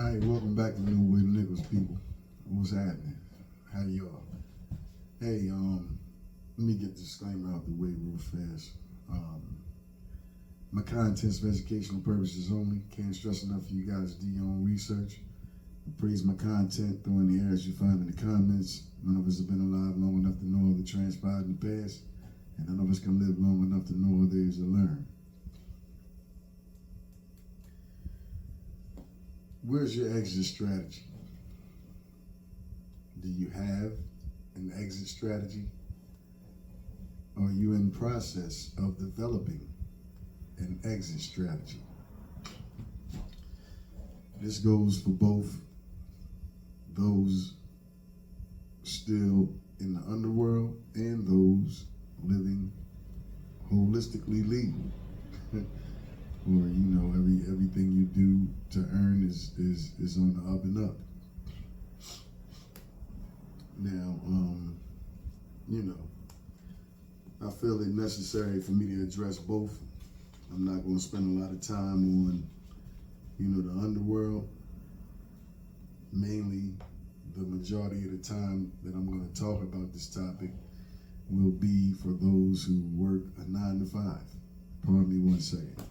All right, welcome back to New with Nichols, people. What's happening? How y'all? Hey, let me get the disclaimer out the way real fast. My content's for educational purposes only. Can't stress enough for you guys to do your own research. Praise my content, throw in the errors you find in the comments. None of us have been alive long enough to know all that transpired in the past, and none of us can live long enough to know all there is to learn. Where's your exit strategy? Do you have an exit strategy? Are you in process of developing an exit strategy? This goes for both those still in the underworld and those living holistically legal. Or everything you do to earn is on the up and up. Now, I feel it necessary for me to address both. I'm not going to spend a lot of time on, the underworld. Mainly, the majority of the time that I'm going to talk about this topic will be for those who work a 9 to 5. Pardon me one second.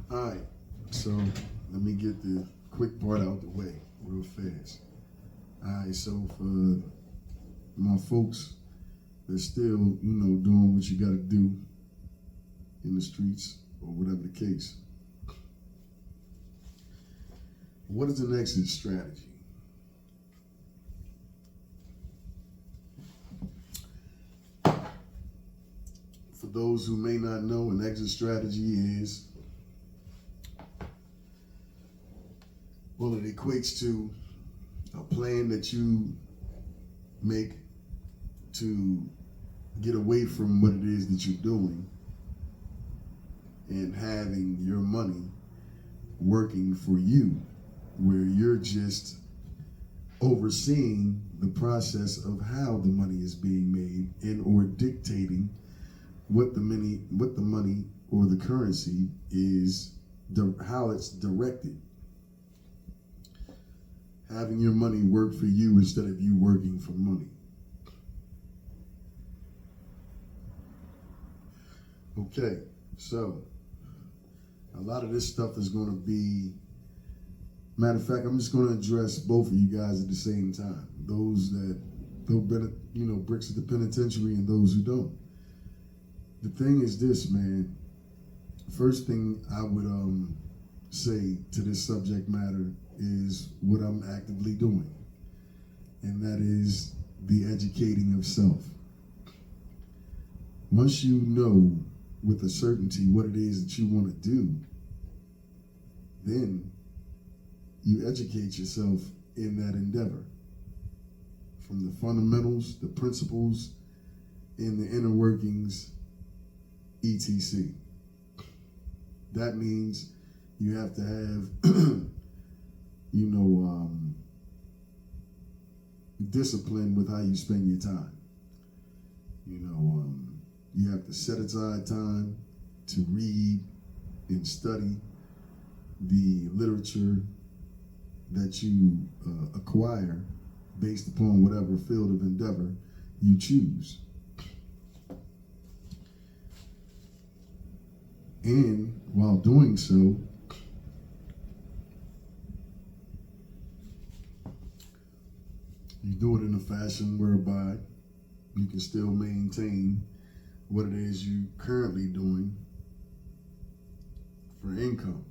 All right, so let me get the quick part out the way real fast. All right, so for my folks that's still, doing what you got to do in the streets or whatever the case, what is an exit strategy? For those who may not know, an exit strategy is, well, it equates to a plan that you make to get away from what it is that you're doing and having your money working for you, where you're just overseeing the process of how the money is being made and or dictating what the money or the currency is, how it's directed. Having your money work for you instead of you working for money. Okay, so a lot of this stuff is going to be, matter of fact, I'm just going to address both of you guys at the same time. Those that throw bricks at the penitentiary and those who don't. The thing is this, man. First thing I would say to this subject matter is what I'm actively doing, and that is the educating of self. Once you know with a certainty what it is that you want to do, then you educate yourself in that endeavor. From the fundamentals, the principles, and the inner workings, etc. That means you have to have, discipline with how you spend your time. You have to set aside time to read and study the literature that you acquire based upon whatever field of endeavor you choose. And while doing so, you do it in a fashion whereby you can still maintain what it is you currently doing for income.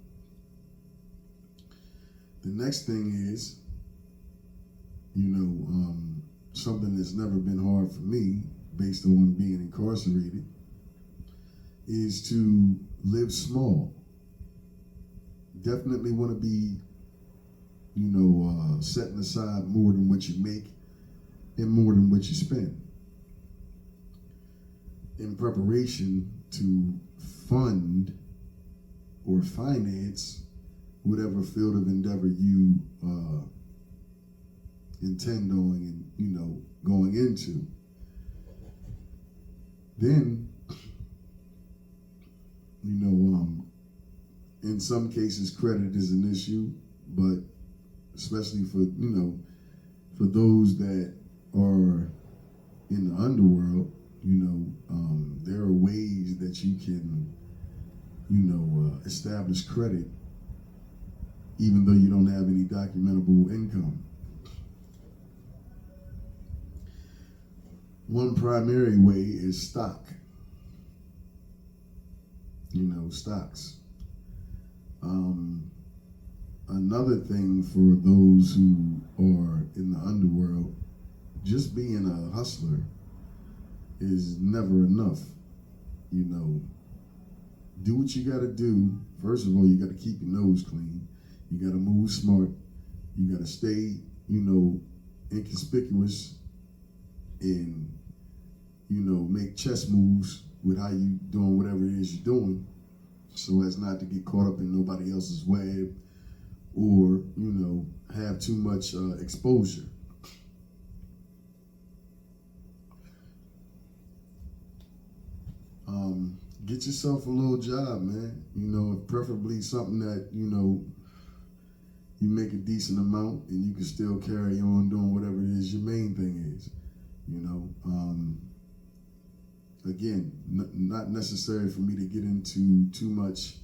The next thing is, something that's never been hard for me based on being incarcerated, is to live small. Definitely want to be, setting aside more than what you make and more than what you spend in preparation to fund or finance whatever field of endeavor you intend on and going into. Then in some cases, credit is an issue, but especially for for those that are in the underworld, there are ways that you can, establish credit, even though you don't have any documentable income. One primary way is stock. Stocks. Another thing for those who are in the underworld, just being a hustler is never enough. Do what you got to do. First of all, you got to keep your nose clean. You got to move smart. You got to stay, inconspicuous and, make chess moves with how you doing whatever it is you're doing, so as not to get caught up in nobody else's web or, have too much exposure. Get yourself a little job, man. Preferably something that, you make a decent amount and you can still carry on doing whatever it is your main thing is. Again, not necessary for me to get into too much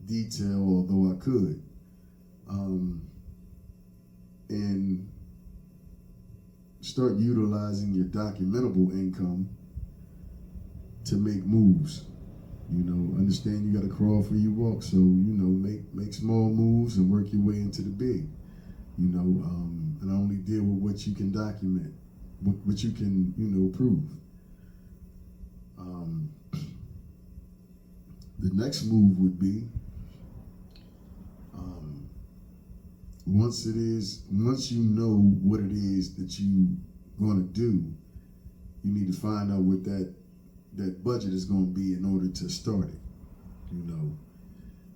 detail, although I could. And start utilizing your documentable income to make moves. Understand you got to crawl for you walk, so make small moves and work your way into the big. And only deal with what you can document, what you can prove. The next move would be once you know what it is that you going to do, you need to find out what that budget is going to be in order to start it.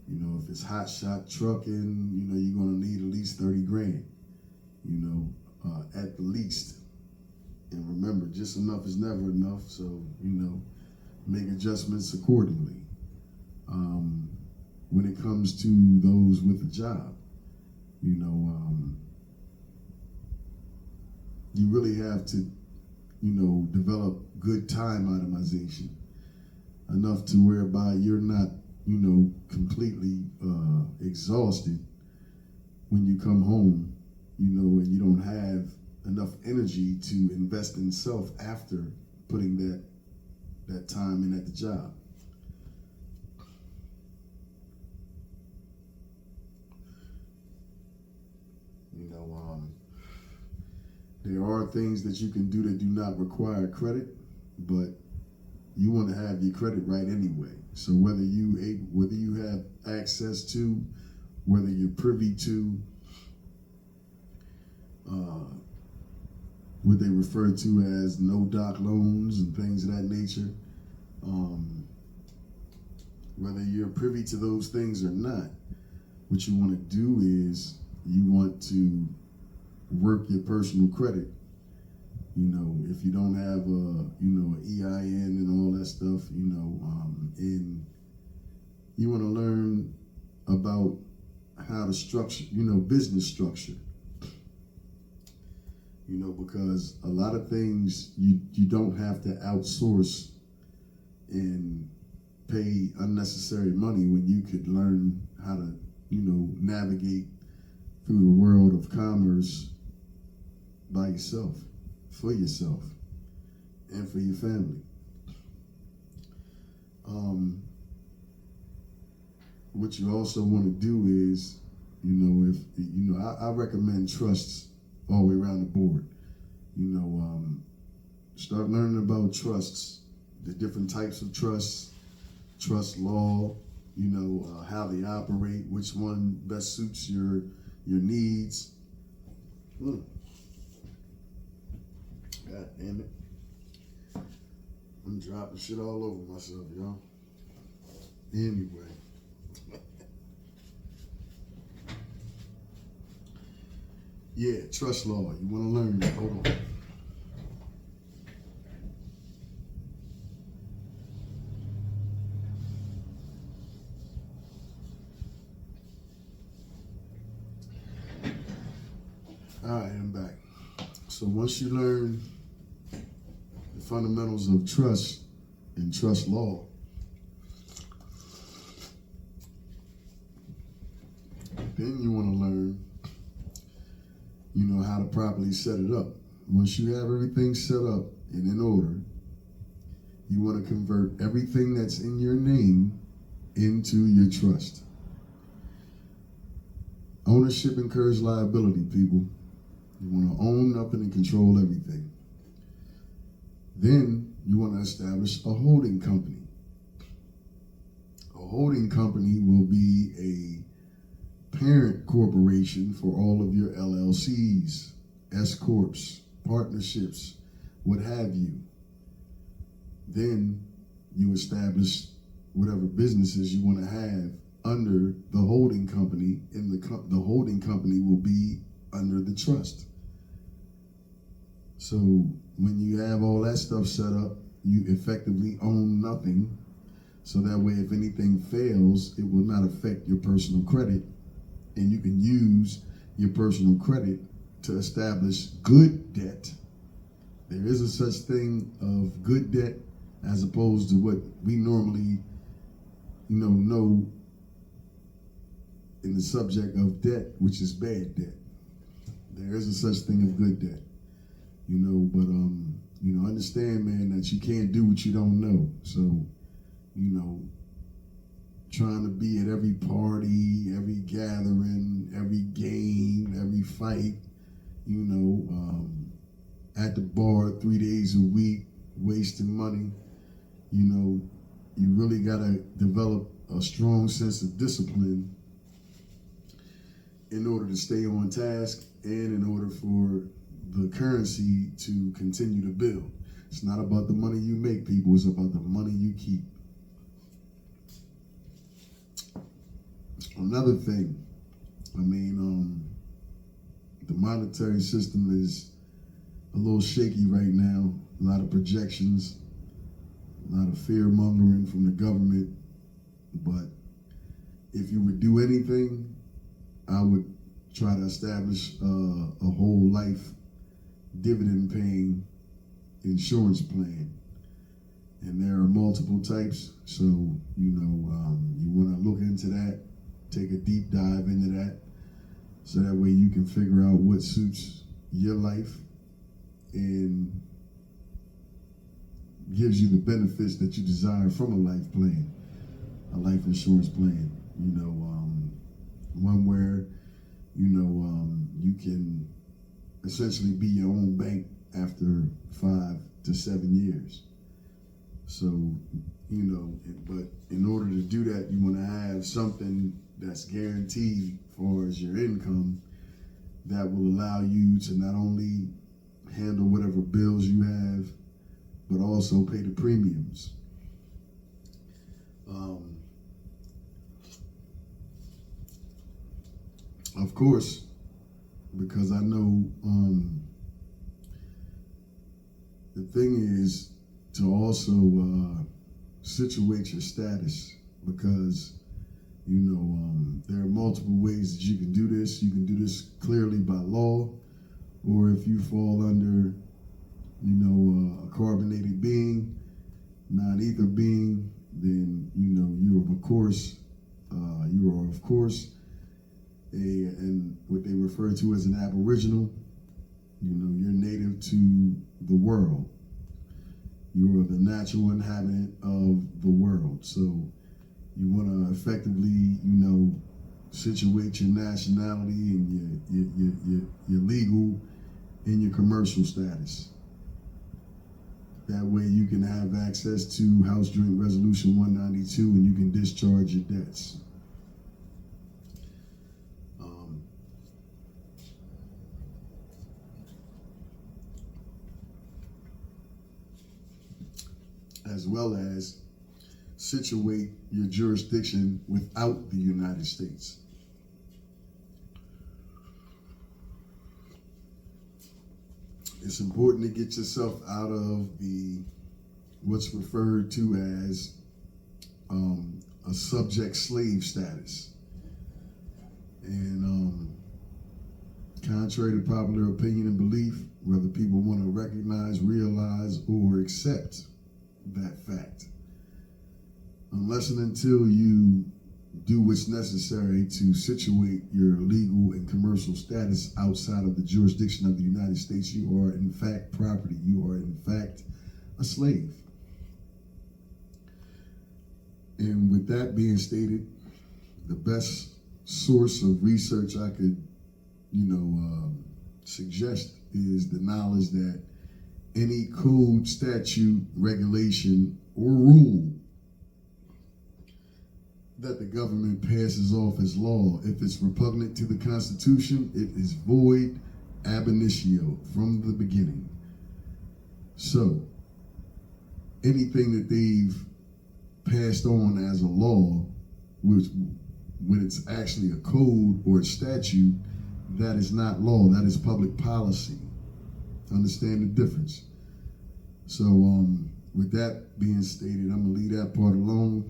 If it's hot shot trucking, you're going to need at least 30 grand, at the least. And remember, just enough is never enough, so, make adjustments accordingly. When it comes to those with a job, you really have to, develop good time itemization, enough to whereby you're not, completely exhausted when you come home, and you don't have enough energy to invest in self after putting that time in at the job. There are things that you can do that do not require credit, but you want to have your credit right anyway. So whether you have access to, whether you're privy to, what they refer to as no-doc loans and things of that nature, whether you're privy to those things or not, what you want to do is you want to work your personal credit. If you don't have a EIN and all that stuff, and you want to learn about how to structure, business structure. Because a lot of things you don't have to outsource and pay unnecessary money when you could learn how to, navigate through the world of commerce by yourself, for yourself, and for your family. What you also want to do is, I recommend trusts all the way around the board. Start learning about trusts, the different types of trusts, trust law, how they operate, which one best suits your needs. God damn it. I'm dropping shit all over myself, y'all. Anyway. Yeah, trust law. You want to learn that. Hold on. So once you learn the fundamentals of trust and trust law, then you want to learn, how to properly set it up. Once you have everything set up and in order, you want to convert everything that's in your name into your trust. Ownership incurs liability, people. You want to own nothing and control everything. Then you want to establish a holding company. A holding company will be a parent corporation for all of your LLCs, S corps, partnerships, what have you. Then you establish whatever businesses you want to have under the holding company, and the holding company will be under the trust. So when you have all that stuff set up, you effectively own nothing. So that way, if anything fails, it will not affect your personal credit, and you can use your personal credit to establish good debt. There is a such thing of good debt as opposed to what we normally, know in the subject of debt, which is bad debt. There is a such thing of good debt, but understand, man, that you can't do what you don't know. So, trying to be at every party, every gathering, every game, every fight, at the bar 3 days a week, wasting money, you really got to develop a strong sense of discipline in order to stay on task and in order for the currency to continue to build. It's not about the money you make, people. It's about the money you keep. Another thing, the monetary system is a little shaky right now. A lot of projections, a lot of fear mongering from the government. But if you would do anything, I would try to establish a whole life dividend paying insurance plan. And there are multiple types. So, you want to look into that, take a deep dive into that. So that way you can figure out what suits your life and gives you the benefits that you desire from a life plan, a life insurance plan. One where, you can essentially be your own bank after 5 to 7 years. So, but in order to do that, you want to have something that's guaranteed for as your income that will allow you to not only handle whatever bills you have, but also pay the premiums. Of course, because I know the thing is to also situate your status, because there are multiple ways that you can do this. You can do this clearly by law, or if you fall under a carbonated being, non-ether being, then you are of course and what they refer to as an aboriginal. You're native to the world. You are the natural inhabitant of the world. So you want to effectively, situate your nationality and your legal and your commercial status. That way you can have access to House Joint Resolution 192 and you can discharge your debts. As well as situate your jurisdiction without the United States. It's important to get yourself out of what's referred to as a subject slave status. And contrary to popular opinion and belief, whether people want to recognize, realize, or accept that fact. Unless and until you do what's necessary to situate your legal and commercial status outside of the jurisdiction of the United States, you are in fact property. You are in fact a slave. And with that being stated, the best source of research I could, suggest is the knowledge that any code, statute, regulation, or rule that the government passes off as law, if it's repugnant to the Constitution, it is void ab initio from the beginning. So, anything that they've passed on as a law, which when it's actually a code or a statute, that is not law, that is public policy. Understand the difference. So with that being stated, I'm gonna leave that part alone,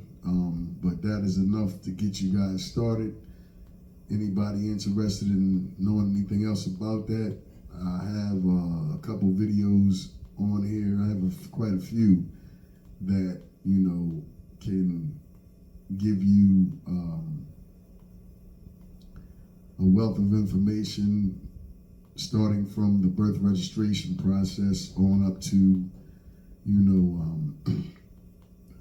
but that is enough to get you guys started. Anybody interested in knowing anything else about that, I have a couple videos on here. I have quite a few that, can give you a wealth of information, starting from the birth registration process on up to,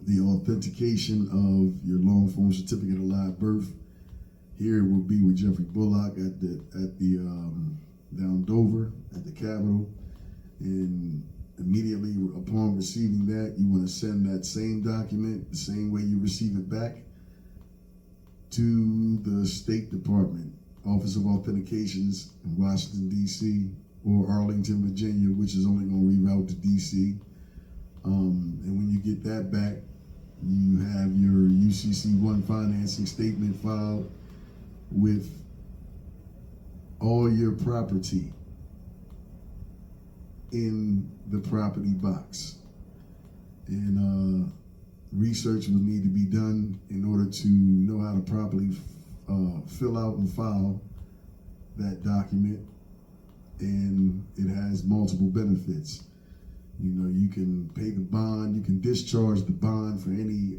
the authentication of your long form certificate of live birth. Here it will be with Jeffrey Bullock at the down Dover at the Capitol, and immediately upon receiving that, you want to send that same document the same way you receive it back to the State Department, Office of Authentications in Washington, D.C., or Arlington, Virginia, which is only going to reroute to D.C. And when you get that back, you have your UCC-1 financing statement filed with all your property in the property box. And research will need to be done in order to know how to properly fill out and file that document. And it has multiple benefits. You can pay the bond, you can discharge the bond for any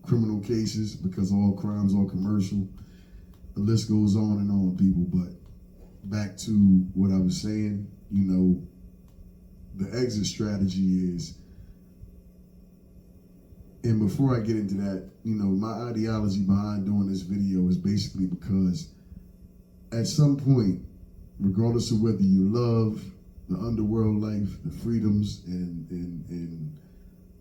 criminal cases, because all crimes are commercial. The list goes on and on, people. But back to what I was saying, the exit strategy is, and before I get into that, my ideology behind doing this video is basically because at some point, regardless of whether you love the underworld life, the freedoms, and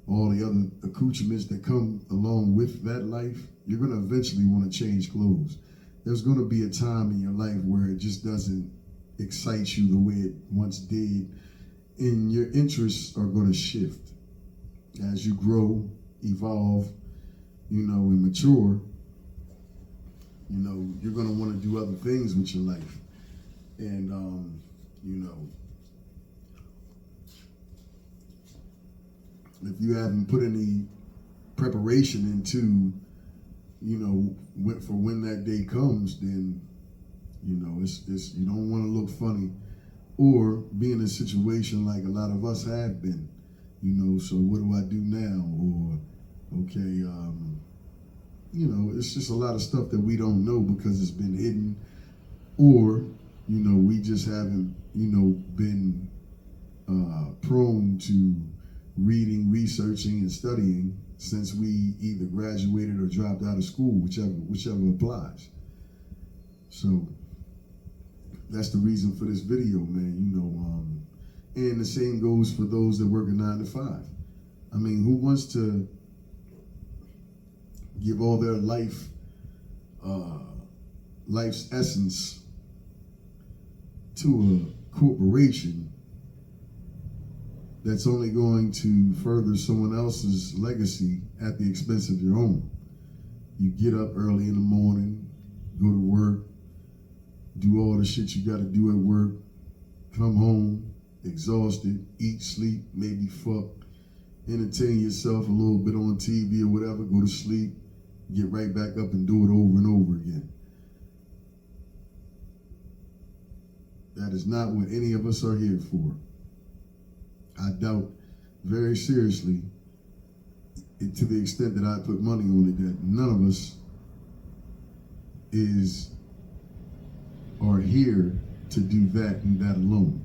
all the other accoutrements that come along with that life, you're going to eventually want to change clothes. There's going to be a time in your life where it just doesn't excite you the way it once did, and your interests are going to shift as you grow, evolve, and mature. You're going to want to do other things with your life. And, if you haven't put any preparation into, for when that day comes, then, it's you don't want to look funny or be in a situation like a lot of us have been, so what do I do now? Or, okay, it's just a lot of stuff that we don't know because it's been hidden, or, we just haven't, been prone to reading, researching, and studying since we either graduated or dropped out of school, whichever applies. So that's the reason for this video, man. And the same goes for those that work a 9 to 5. I mean, who wants to give all their life's essence to a corporation that's only going to further someone else's legacy at the expense of your own? You get up early in the morning, go to work, do all the shit you gotta do at work, come home, exhausted, eat, sleep, maybe fuck, entertain yourself a little bit on TV or whatever, go to sleep, get right back up and do it over and over again. That is not what any of us are here for. I doubt very seriously, to the extent that I put money on it, that none of us are here to do that and that alone.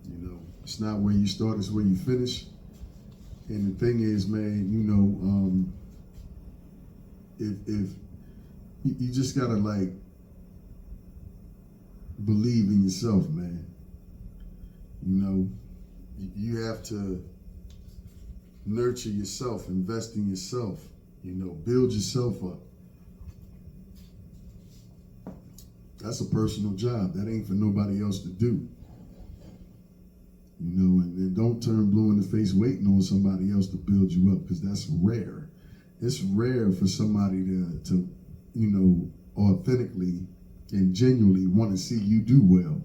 You know, it's not where you start, it's where you finish. And the thing is, man, you know, if you just gotta like believe in yourself, man. You know, you have to nurture yourself, invest in yourself, you know, build yourself up. That's a personal job. That ain't for nobody else to do. You know, and don't turn blue in the face waiting on somebody else to build you up, because that's rare. It's rare for somebody to, you know, authentically and genuinely want to see you do well.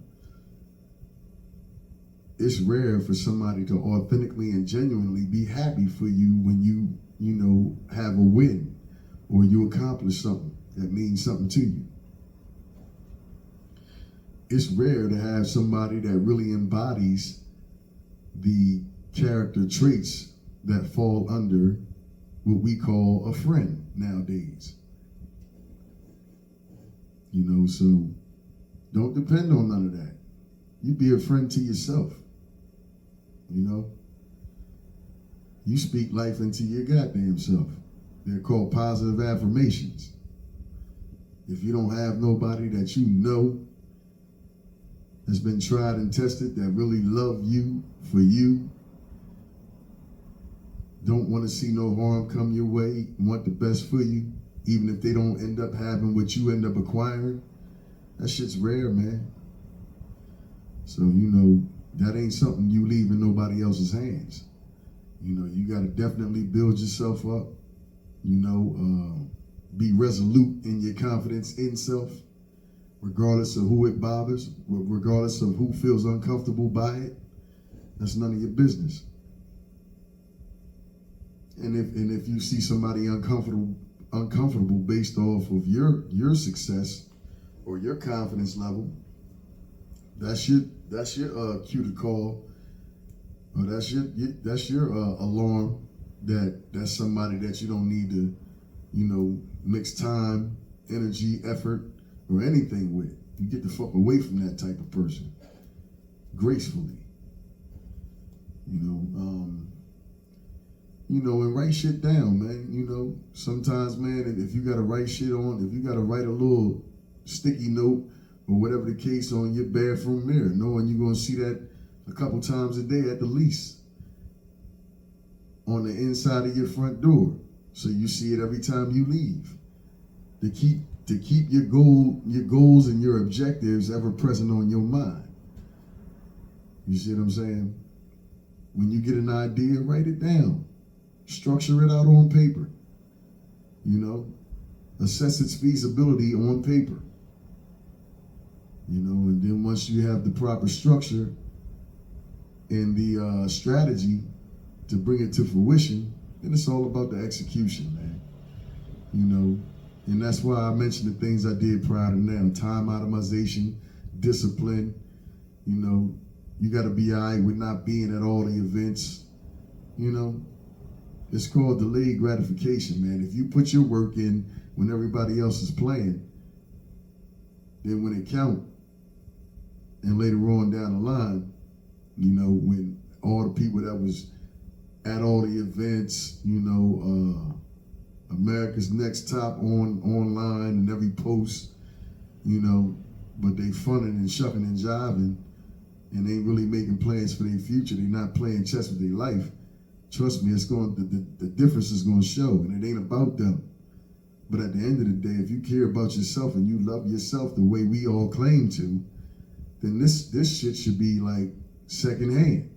It's rare for somebody to authentically and genuinely be happy for you when you know, have a win or you accomplish something that means something to you. It's rare to have somebody that really embodies the character traits that fall under what we call a friend nowadays. You know, so don't depend on none of that. You be a friend to yourself. You know, you speak life into your goddamn self. They're called positive affirmations. If you don't have nobody that you know has been tried and tested, that really love you for you, don't want to see no harm come your way, want the best for you, even if they don't end up having what you end up acquiring, that shit's rare, man. So, you know, that ain't something you leave in nobody else's hands. You know, you got to definitely build yourself up, you know, be resolute in your confidence in self, regardless of who it bothers, regardless of who feels uncomfortable by it. That's none of your business. And if you see somebody uncomfortable based off of your success or your confidence level, that's your cue to call, or that's your alarm that's somebody that you don't need to, you know, mix time, energy, effort, or anything with. You get the fuck away from that type of person gracefully. You know, and write shit down, man. You know, sometimes, man, if you gotta write shit on, if you gotta write a little sticky note or whatever the case on your bathroom mirror, knowing you're gonna see that a couple times a day at the least on the inside of your front door, so you see it every time you leave. To keep your goals and your objectives ever present on your mind. You see what I'm saying? When you get an idea, write it down. Structure it out on paper. You know, assess its feasibility on paper. You know, and then once you have the proper structure and the strategy to bring it to fruition, then it's all about the execution, man. You know, and that's why I mentioned the things I did prior to now. Time itemization, discipline. You know, you got to be all right with not being at all the events. You know, it's called delayed gratification, man. If you put your work in when everybody else is playing, then when it count, and later on down the line, you know, when all the people that was at all the events, you know, America's Next Top online and every post, you know, but they funning and shucking and jiving and ain't really making plans for their future. They're not playing chess with their life. Trust me, it's going. The difference is going to show, and it ain't about them. But at the end of the day, if you care about yourself and you love yourself the way we all claim to, then this shit should be like secondhand.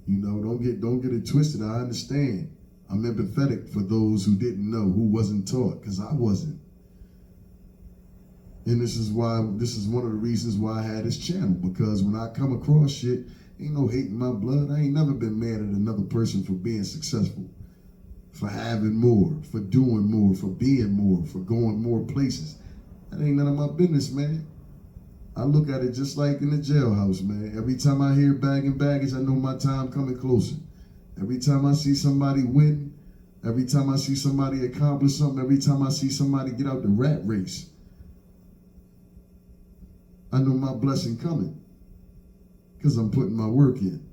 You know, don't get it twisted. I understand. I'm empathetic for those who didn't know, who wasn't taught, because I wasn't. And this is one of the reasons why I had this channel, because when I come across shit, ain't no hate in my blood. I ain't never been mad at another person for being successful, for having more, for doing more, for being more, for going more places. That ain't none of my business, man. I look at it just like in the jailhouse, man. Every time I hear bag and baggage, I know my time coming closer. Every time I see somebody win, every time I see somebody accomplish something, every time I see somebody get out the rat race, I know my blessing coming because I'm putting my work in.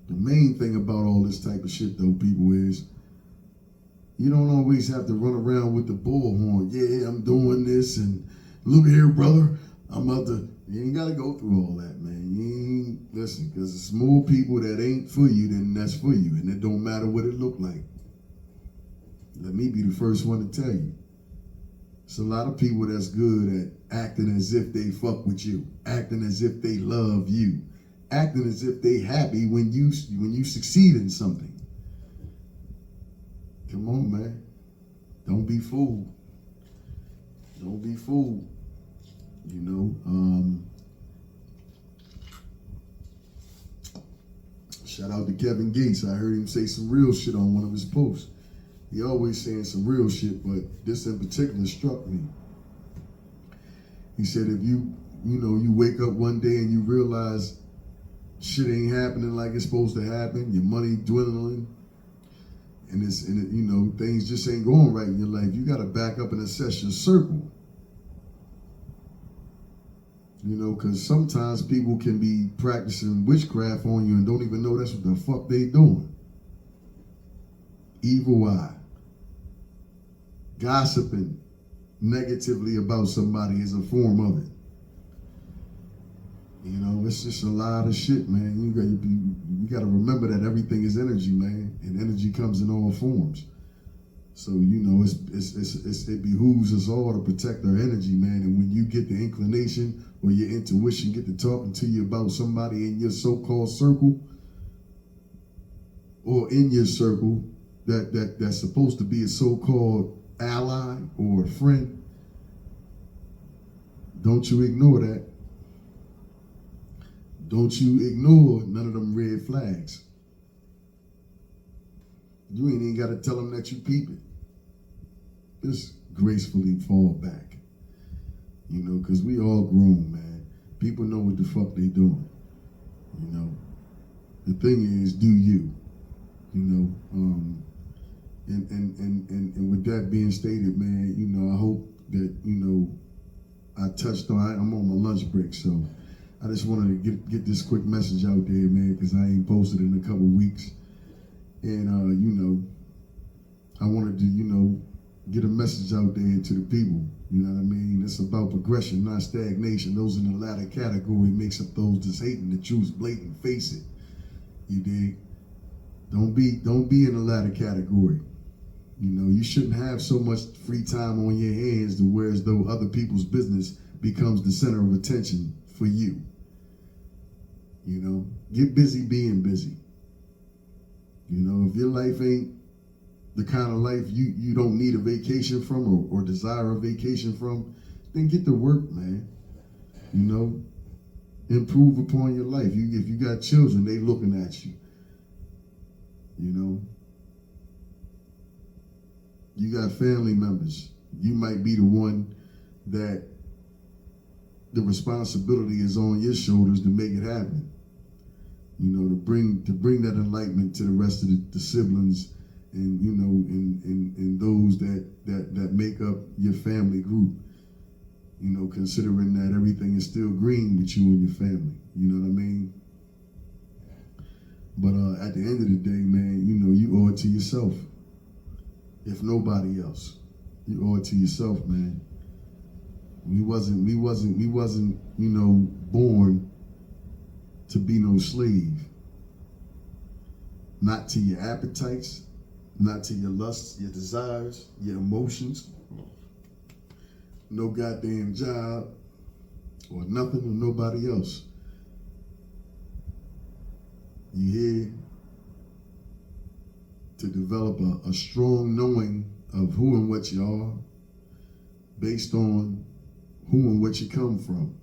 The main thing about all this type of shit, though, people, is you don't always have to run around with the bullhorn. Yeah, I'm doing this, and look here, brother, I'm about to. You ain't got to go through all that, man. You ain't, listen, because it's more people that ain't for you than that's for you, and it don't matter what it look like. Let me be the first one to tell you. It's a lot of people that's good at acting as if they fuck with you, acting as if they love you, acting as if they happy when you succeed in something. Come on, man. Don't be fooled. Don't be fooled. You know, shout out to Kevin Gates. I heard him say some real shit on one of his posts. He always saying some real shit, but this in particular struck me. He said if you wake up one day and you realize shit ain't happening like it's supposed to happen, your money dwindling, and things just ain't going right in your life, you got to back up and assess your circle. You know, because sometimes people can be practicing witchcraft on you and don't even know that's what the fuck they doing. Evil eye. Gossiping negatively about somebody is a form of it. You know, it's just a lot of shit, man. You got to remember that everything is energy, man, and energy comes in all forms. So, you know, it behooves us all to protect our energy, man. And when you get the inclination or your intuition get to talking to you about somebody in your so-called circle or in your circle that's supposed to be a so-called ally or a friend, don't you ignore that. Don't you ignore none of them red flags. You ain't even got to tell them that you peep it. Just gracefully fall back. You know, because we all grown, man. People know what the fuck they doing. You know, the thing is, do you? You know, and with that being stated, man, you know, I hope that, you know, I touched on, I'm on my lunch break, so I just wanted to get this quick message out there, man, because I ain't posted in a couple weeks. And, you know, I wanted to, you know, get a message out there to the people. You know what I mean? It's about progression, not stagnation. Those in the latter category makes up those that's hating the truth, blatant, face it. You dig? Don't be in the latter category. You know, you shouldn't have so much free time on your hands to where as though other people's business becomes the center of attention for you. You know, get busy being busy. You know, if your life ain't the kind of life you don't need a vacation from or desire a vacation from, then get to work, man. You know, improve upon your life. If you got children, they looking at you. You know, you got family members. You might be the one that the responsibility is on your shoulders to make it happen. You know, to bring that enlightenment to the rest of the siblings, and you know, and those that make up your family group. You know, considering that everything is still green with you and your family. You know what I mean? But at the end of the day, man, you know, you owe it to yourself. If nobody else, you owe it to yourself, man. We wasn't, you know, born to be no slave. Not to your appetites, not to your lusts, your desires, your emotions. No goddamn job or nothing or nobody else. You here to develop a strong knowing of who and what you are based on who and what you come from.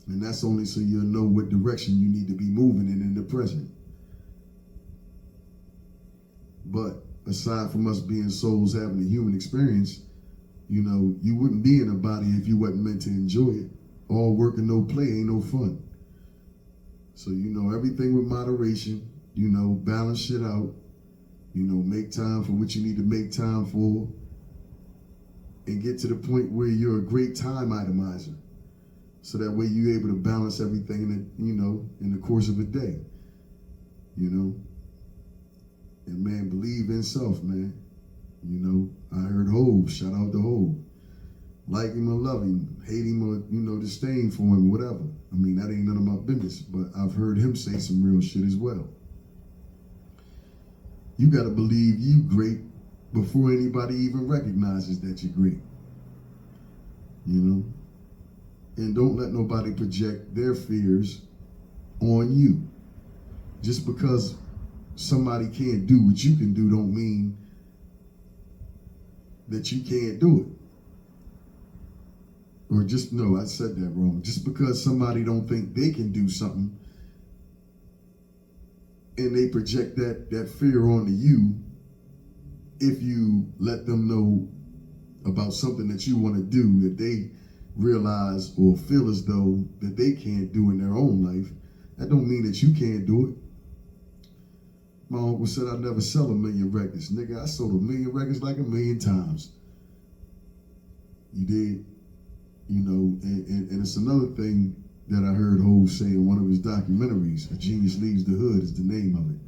And that's only so you'll know what direction you need to be moving in the present. But aside from us being souls having a human experience, You know, you wouldn't be in a body if you wasn't meant to enjoy it. All work and no play ain't no fun. So, you know, everything with moderation, you know, balance shit out, you know, make time for what you need to make time for, and get to the point where you're a great time itemizer. So that way you're able to balance everything in the course of a day. You know? And man, believe in self, man. You know, I heard Hov, shout out to Hov. Like him or love him, hate him or, you know, disdain for him, whatever. I mean, that ain't none of my business, but I've heard him say some real shit as well. You gotta believe you great before anybody even recognizes that you're great. You know? And don't let nobody project their fears on you. Just because somebody can't do what you can do don't mean that you can't do it. Or just, no, I said that wrong. Just because somebody don't think they can do something and they project that fear onto you, if you let them know about something that you want to do that they realize or feel as though that they can't do in their own life, that don't mean that you can't do it. My uncle said I'd never sell 1 million records. Nigga, I sold 1 million records like 1 million times. You did? You know, and it's another thing that I heard Hov say in one of his documentaries, A Genius Leaves the Hood is the name of it.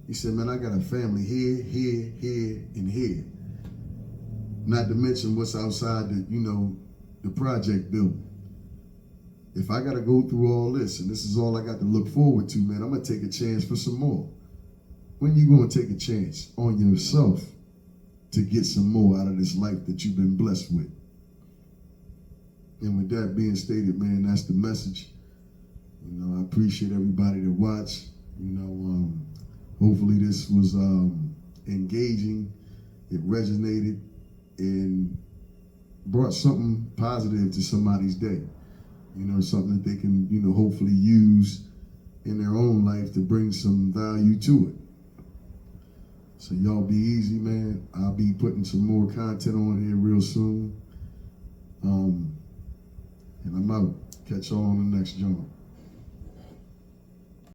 He said, man, I got a family here, here, here, and here. Not to mention what's outside the, you know, the project building. If I got to go through all this and this is all I got to look forward to, man, I'm going to take a chance for some more. When you going to take a chance on yourself to get some more out of this life that you've been blessed with? And with that being stated, man, that's the message. You know, I appreciate everybody that watched. You know, hopefully this was engaging. It resonated and brought something positive to somebody's day. You know, something that they can, you know, hopefully use in their own life to bring some value to it. So y'all be easy, man. I'll be putting some more content on here real soon. And I'm out. Catch y'all on the next joint.